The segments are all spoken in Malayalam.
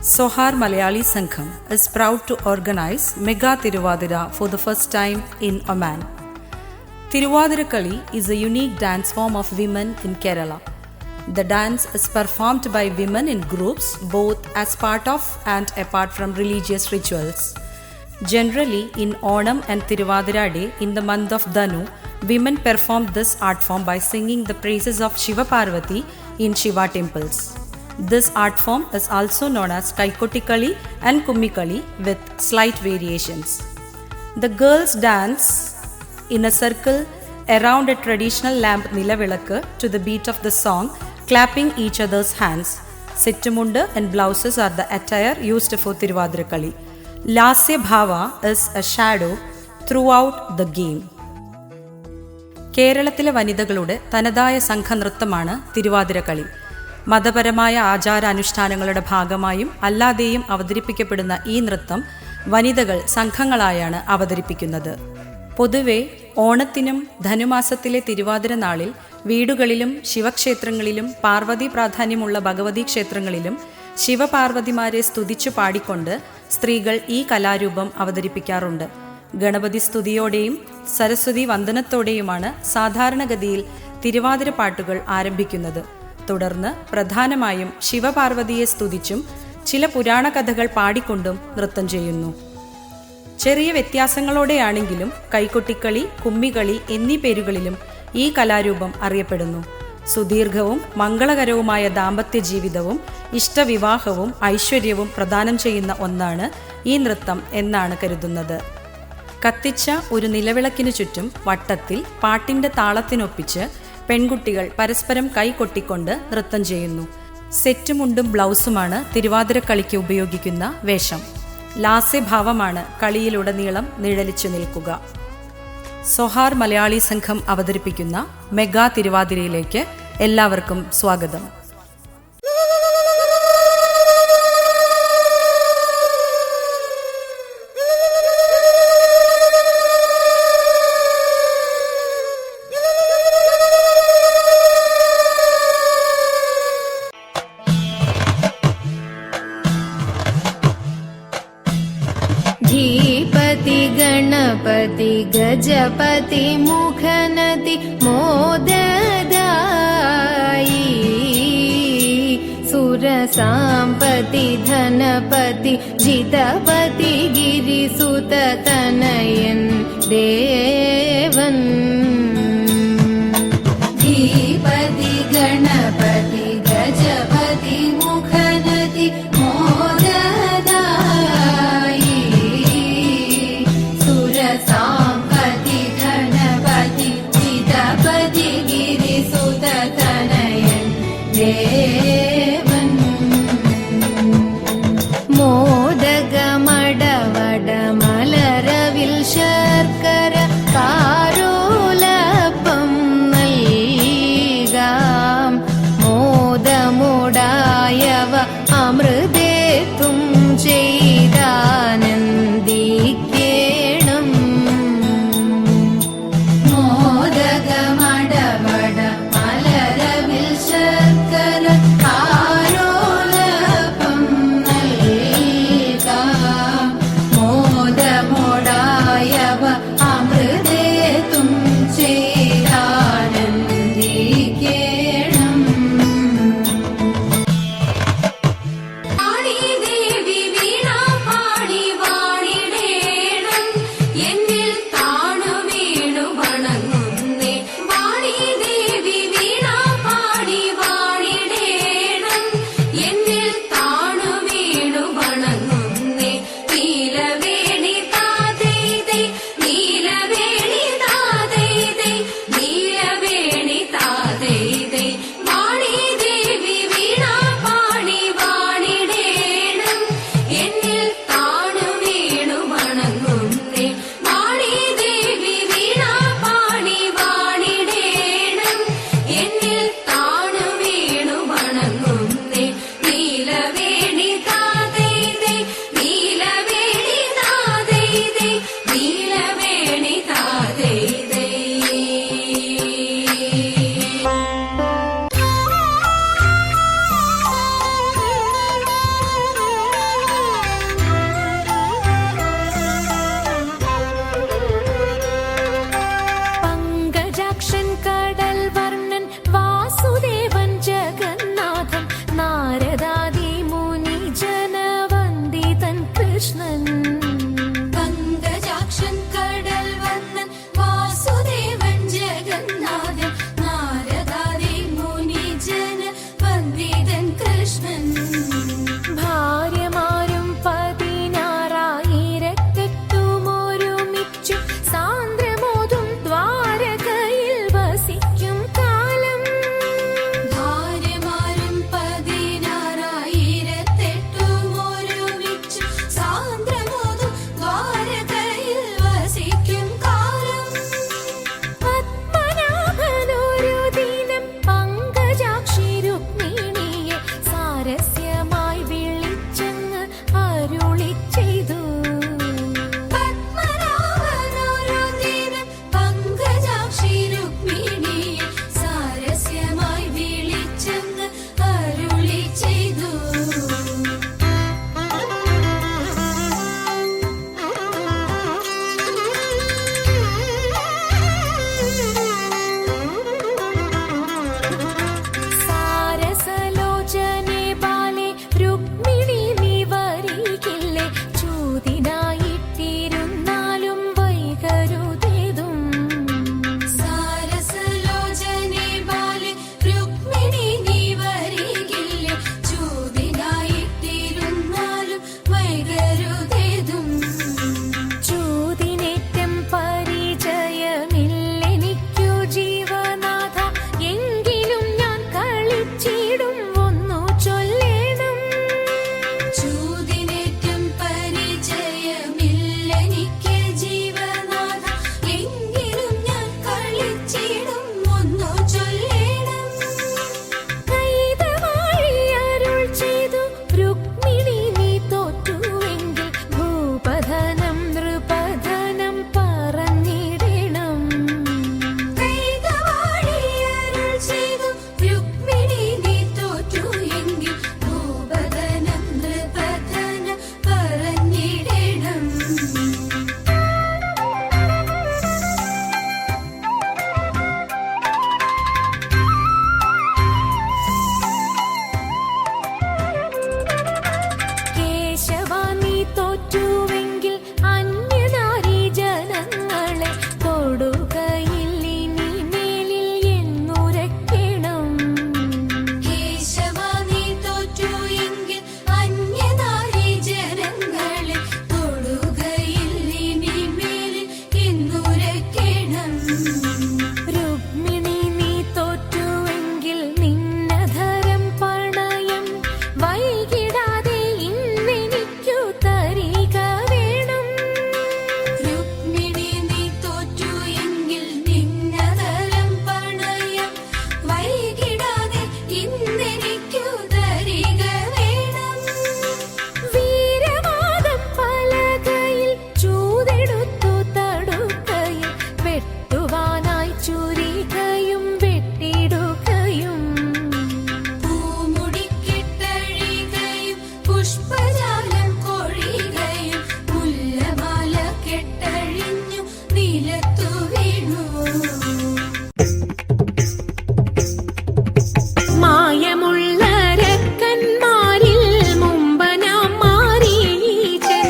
Sohar Malayali Sangham is proud to organize Mega Tiruvadira for the first time in Oman. Tiruvadirakali is a unique dance form of women in Kerala. The dance is performed by women in groups both as part of and apart from religious rituals. Generally, in Onam and Tiruvadira Day in the month of Dhanu, women perform this art form by singing the praises of Shiva Parvati in Shiva temples. This art form is also known as Kaikottikali and Kummikali with slight variations. The girls dance in a circle around a traditional lamp Nilavilakku to the beat of the song, clapping each other's hands. Settumunda and blouses are the attire used for Tiruvadirakali. Lasya Bhava is a shadow throughout the game. കേരളത്തിലെ വനിതകളുടെ തനതായ സംഘനൃത്തമാണ് തിരുവാതിരക്കളി. മതപരമായ ആചാരാനുഷ്ഠാനങ്ങളുടെ ഭാഗമായും അല്ലാതെയും അവതരിപ്പിക്കപ്പെടുന്ന ഈ നൃത്തം വനിതകൾ സംഘങ്ങളായാണ് അവതരിപ്പിക്കുന്നത്. പൊതുവെ ഓണത്തിനും ധനുമാസത്തിലെ തിരുവാതിര നാളിൽ വീടുകളിലും ശിവക്ഷേത്രങ്ങളിലും പാർവതി പ്രാധാന്യമുള്ള ഭഗവതി ക്ഷേത്രങ്ങളിലും ശിവപാർവതിമാരെ സ്തുതിച്ചു പാടിക്കൊണ്ട് സ്ത്രീകൾ ഈ കലാരൂപം അവതരിപ്പിക്കാറുണ്ട്. ഗണപതി സ്തുതിയോടെയും സരസ്വതി വന്ദനത്തോടെയുമാണ് സാധാരണഗതിയിൽ തിരുവാതിര പാട്ടുകൾ ആരംഭിക്കുന്നത്. തുടർന്ന് പ്രധാനമായും ശിവപാർവതിയെ സ്തുതിച്ചും ചില പുരാണ കഥകൾ പാടിക്കൊണ്ടും നൃത്തം ചെയ്യുന്നു. ചെറിയ വ്യത്യാസങ്ങളോടെയാണെങ്കിലും കൈകൊട്ടിക്കളി, കുമ്മികളി എന്നീ പേരുകളിലും ഈ കലാരൂപം അറിയപ്പെടുന്നു. സുദീർഘവും മംഗളകരവുമായ ദാമ്പത്യ ജീവിതവും ഇഷ്ടവിവാഹവും ഐശ്വര്യവും പ്രദാനം ചെയ്യുന്ന ഒന്നാണ് ഈ നൃത്തം എന്നാണ് കരുതുന്നത്. കത്തിച്ച ഒരു നിലവിളക്കിനു ചുറ്റും വട്ടത്തിൽ പാട്ടിന്റെ താളത്തിനൊപ്പിച്ച് പെൺകുട്ടികൾ പരസ്പരം കൈകൊട്ടിക്കൊണ്ട് നൃത്തം ചെയ്യുന്നു. സെറ്റുമുണ്ടും ബ്ലൗസുമാണ് തിരുവാതിരക്കളിക്ക് ഉപയോഗിക്കുന്ന വേഷം. ലാസ്യഭാവമാണ് കളിയിലുടനീളം നിഴലിച്ചു നിൽക്കുക. സോഹാർ മലയാളി സംഘം അവതരിപ്പിക്കുന്ന മെഗാ തിരുവാതിരയിലേക്ക് എല്ലാവർക്കും സ്വാഗതം. धीपति गणपति गजपति मुखनति मोददायि सुरसाम्पति धनपति जितपति गिरिसुत तनयन् देवन् धीपति गणपति गजपति मुखनति മോദകമടവട മലരവിൽ ശർക്കര ദൂതിനേറ്റം പരിചയമില്ലെനിക്ക് ജീവനാഥ, എങ്കിലും ഞാൻ കളിച്ചിടും ഒന്നു ചൊല്ലേണം. കൈതവാഴി അരുൾ ചെയ്തു രുക്മിണി നീ തോറ്റുവെങ്കിൽ ഭൂപധനം നൃപധനം പറഞ്ഞിടണം. കൈതവാഴി അരുൾ ചെയ്തു രുക്മിണി നീ തോറ്റുവെങ്കിൽ ഭൂപധനം നൃപധനം പറഞ്ഞിടണം. കേശവ നീ തോറ്റുവെങ്കിൽ അന്യനാരീ ജനങ്ങളെ തൊടുകയില്ലിനി മേലിൽ എന്നുരയ്ക്കണം. കേശവ നീ തോറ്റുവെങ്കിൽ അന്യനാരീ ജനങ്ങളെ തൊടുകയില്ലിനി മേലിൽ എന്നുരയ്ക്കണം. രുക്മിണി നീ തോറ്റുവെങ്കിൽ നിന്നധരം പണയം വൈകിടാതെ ഇന്നെനിക്കു തരിക വേണം. രുക്മിണി നീ തോറ്റുവെങ്കിൽ നിന്നധരം പണയം വൈകിടാതെ ഇന്നെനിക്കു തരിക വേണം. വീരവാദം പലകയിൽ ചൂതെടുത്തു തടുക്കയിൽ വെട്ടുവാനായി ചുരികയും വെട്ടിടുകയും പൂമുടിക്കെട്ടഴികയും പുഷ്പജാലം കൊഴികയും മുല്ലമാല കെട്ടഴിഞ്ഞു നിലത്തു വീണു. മായമുള്ള രക്കന്മാരിൽ മുമ്പനാം മാരീചൻ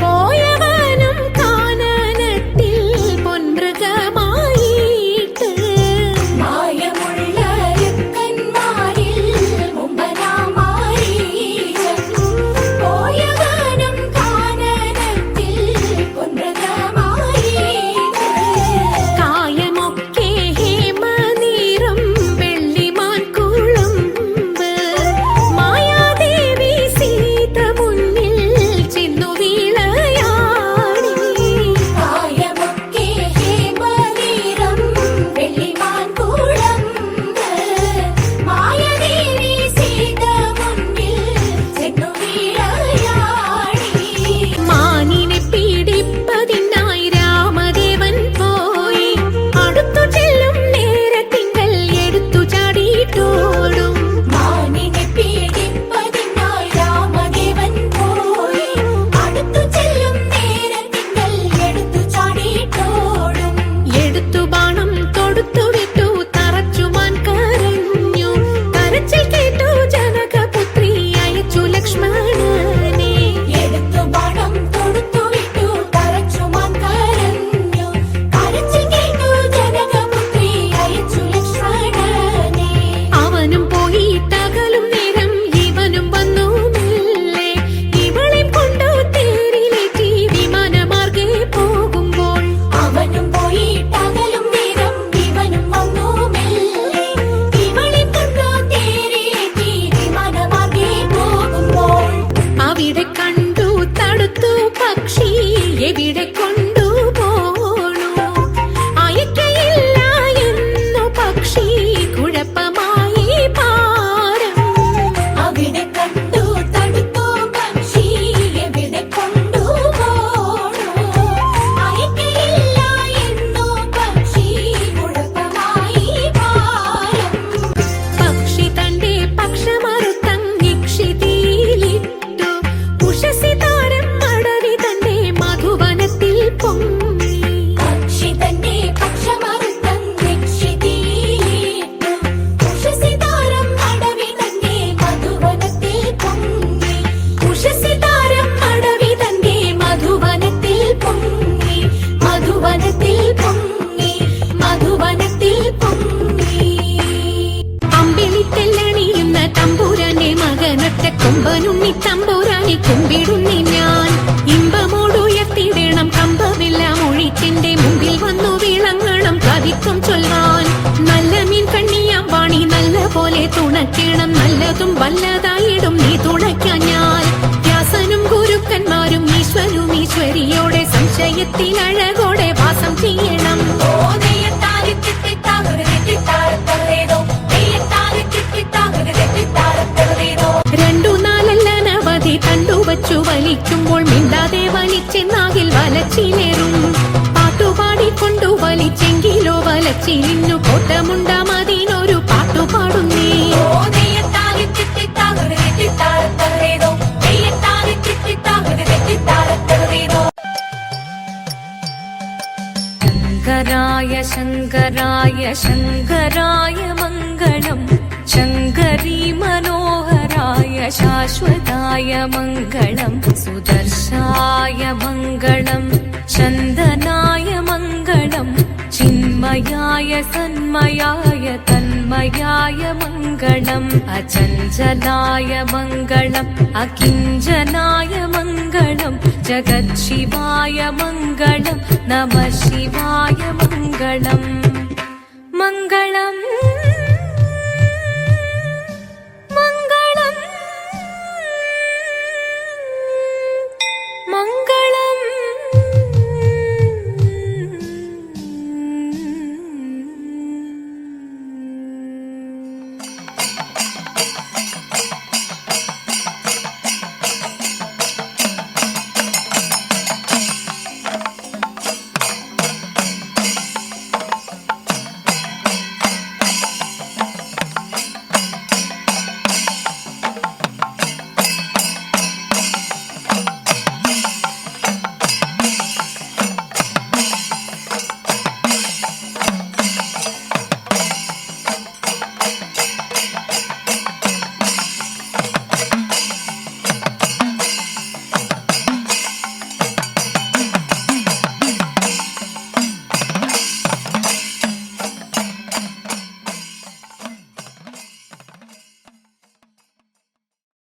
പോയവനും കാനനത്തിൽ പൊൻമൃഗമായിട്ട്. മായമുള്ള രക്കന്മാരിൽ മുമ്പനാം മാരീചൻ പോയവനും കാനനത്തിൽ പൊൻമൃഗമായിട്ട്. കായമൊക്കെ ഹേമനീറും വെള്ളിമാൻ കുളമ്പ് മായാദേവി സീത മുന്നിൽ ചെന്നു വീളയാടി. കായമൊക്കെ ഹേമനീറും വെള്ളിമാൻ കുളമ്പ് മായാദേവി സീത മുന്നിൽ ചെന്നു വീളയാടി. മാനിനെ പീഡിപ്പതിനായി രാമദേവൻ പോയി അടുത്തു ചെല്ലും നേരത്തിങ്കൽ എടുത്തു ചാടിയിട്ടോടും. മാനിനെ പീഡിപ്പതിനായി രാമദേവൻ പോയി അടുത്തു ചെല്ലും നേരത്തിങ്കൽ എടുത്തു ചാടിയിട്ടോടും. എടുത്തു ബാണം തൊടുത്തു വിട്ടു തറച്ചുമാൻ കരഞ്ഞു. കരച്ചിൽ കേട്ടു ജനകപുത്രി അയച്ചു ലക്ഷ്മണനെ. എടുത്തു ബാണം തൊടുത്തു വിട്ടു തറച്ചുമാൻ കരഞ്ഞു. കരച്ചിൽ കേട്ടു ജനകപുത്രി അയച്ചു ലക്ഷ്മണനെ. അവനും പോയി തകലും നേരം ഇവനും വന്നു മെല്ലെ. ഇവളെയും കൊണ്ടു തേരിലേറ്റി വിമാനമാർഗെ പോകുമ്പോൾ. അവനും പോയി തകലും നേരം ഇവനും വന്നു മെല്ലെ. ഇവളെയും കൊണ്ടു തേരിലേറ്റി വിമാനമാർഗെ പോകുമ്പോൾ. അവിടെ കണ്ടു തടുത്തു പക്ഷി എവിടെ കൊണ്ടുപോണു. അയക്കയില്ല എന്നു പക്ഷി കുഴപ്പമായി പാരം. അവിടെ കണ്ടു തടുത്തു പക്ഷി എവിടെ കൊണ്ടുപോണു. അയക്കയില്ല എന്നു പക്ഷി കുഴപ്പമായി പാരം. പക്ഷി തന്റെ പക്ഷമറുത്തം നിക്ഷിതിയിലിട്ടു. ഉഷസി താരം അടവി തന്റെ മധുവനത്തിൽ പൊങ്ങി. പക്ഷി തന്റെ പക്ഷമറുത്തം നിക്ഷിതിയിലിട്ടു. ഉഷസി താരം അടവി തന്റെ മധുവനത്തിൽ പൊങ്ങി. ഉഷസി താരം അടവി തന്റെ മധുവനത്തിൽ പൊങ്ങി. മധുവനത്തിൽ പൊങ്ങി. മധുവനത്തിൽ പൊങ്ങി. അമ്പിളിത്തെല്ലണിയുന്ന തമ്പുരാന്റെ മകനൊറ്റ കൊമ്പനുണ്ണി തമ്പുരാനെ കുമ്പിടുന്നി ഞാൻ. ഇമ്പമോടുയർത്തിടണം കമ്പമെല്ലാം ഒഴിച്ചെന്റെ മുമ്പിൽ വന്നു വിളങ്ങണം കവിത്വം ചൊല്ലാൻ. നല്ല മീൻ കണ്ണിയാം വാണി നല്ല പോലെ തുണയ്ക്കണം. നല്ലതും വല്ലതായിടും നീ തുണയ്ക്കാൻ ഞാൻ. ഹൃദയത്തിൽ അഴകോടെ വാസം ചെയ്യണം. രണ്ടു നാലല്ലനവധി കണ്ടുവച്ചു വലിക്കുമ്പോൾ മിണ്ടാതെ വലിച്ചെന്നാകിൽ വലച്ചിലേറും. പാട്ടുപാടിക്കൊണ്ടു വലിച്ചെങ്കിലോ വലച്ചിലിന്നു കോട്ടമുണ്ടാമതിനൊരു പാട്ടുപാടുന്നേ. ശങ്കരായ ശങ്കരായ ശങ്കരായ മംഗളം ശങ്കരീ മനോഹരായ ശാശ്വതായ മംഗളം സുദർശായ മംഗളം ചന്ദനായ മംഗളം ചിന്മയായ സന്മയായ തന്മയായ മംഗളം അചഞ്ചലായ മംഗളം അകിഞ്ചനായ മംഗളം ജഗത്ശിവായ മംഗളം നമഃ ശിവായ മംഗളം മംഗളം